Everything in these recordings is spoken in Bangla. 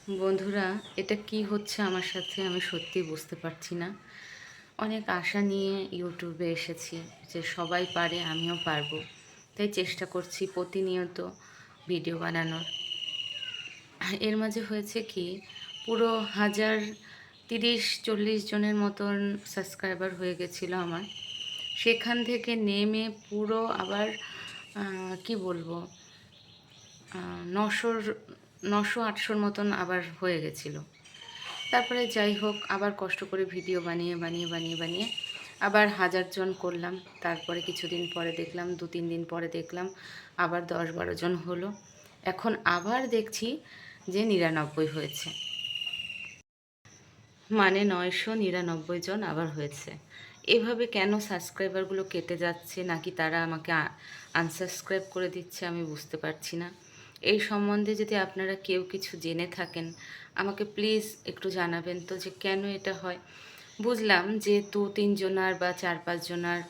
বন্ধুরা, এটা কি হচ্ছে আমার সাথে আমি সত্যিই বুঝতে পারছি না। অনেক আশা নিয়ে ইউটিউবে এসেছি যে সবাই পারে আমিও পারবো। তাই চেষ্টা করছি প্রতিনিয়ত ভিডিও বানানোর। এর মাঝে হয়েছে কি, পুরো 1030-40 জনের মতন সাবস্ক্রাইবার হয়ে গেছিলো আমার। সেখান থেকে নেমে পুরো আবার কি বলবো, 900-800 মতন আবার হয়ে গেছিলো। তারপরে যাই হোক, আবার কষ্ট করে ভিডিও বানিয়ে আবার 1000 জন করলাম। তারপরে কিছুদিন পরে দেখলাম, 2-3 দিন পরে দেখলাম আবার 10-12 জন হলো। এখন আবার দেখছি যে 99 হয়েছে, মানে 999 জন আবার হয়েছে। এভাবে কেন সাবস্ক্রাইবারগুলো কেটে যাচ্ছে, নাকি তারা আমাকে আনসাবস্ক্রাইব করে দিচ্ছে, আমি বুঝতে পারছি না। এই সম্বন্ধে যদি আপনারা কেউ কিছু জেনে থাকেন, আমাকে প্লিজ একটু জানাবেন তো যে কেন এটা হয়। বুঝলাম যে 2-3 জনার বা 4-5 জনার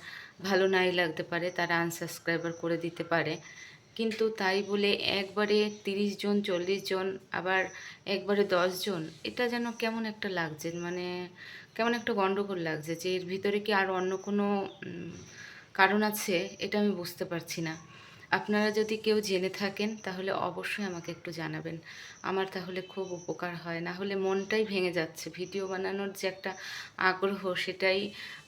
ভালো নাই লাগতে পারে, তারা আনসাবস্ক্রাইবার করে দিতে পারে, কিন্তু তাই বলে একবারে 30 জন 40 জন আবার একবারে 10 জন, এটা যেন কেমন একটা লাগছে, মানে কেমন একটা গন্ডগোল লাগছে যে এর ভিতরে কি আর অন্য কোনো কারণ আছে, এটা আমি বুঝতে পারছি না। আপনারা যদি কেউ জেনে থাকেন তাহলে অবশ্যই আমাকে একটু জানাবেন, আমার তাহলে খুব উপকার হয়। না হলে মনটাই ভেঙে যাচ্ছে, ভিডিও বানানোর যে একটা আগ্রহ সেটাই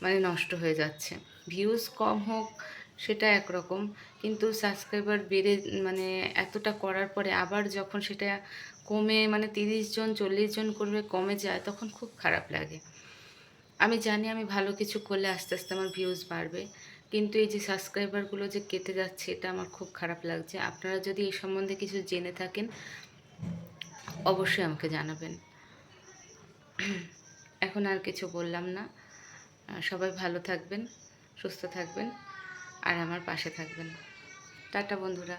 মানে নষ্ট হয়ে যাচ্ছে। ভিউজ কম হোক সেটা একরকম, কিন্তু সাবস্ক্রাইবার বেড়ে মানে এতটা করার পরে আবার যখন সেটা কমে, মানে 30 জন 40 জন করবে কমে যায়, তখন খুব খারাপ লাগে। আমি জানি আমি ভালো কিছু করলে আস্তে আস্তে আমার ভিউজ বাড়বে, কিন্তু এই যে সাবস্ক্রাইবারগুলো যে কেটে যাচ্ছে, এটা আমার খুব খারাপ লাগছে। আপনারা যদি এই সম্বন্ধে কিছু জেনে থাকেন অবশ্যই আমাকে জানাবেন। এখন আর কিছু বললাম না। সবাই ভালো থাকবেন, সুস্থ থাকবেন, আর আমার পাশে থাকবেন। টাটা বন্ধুরা।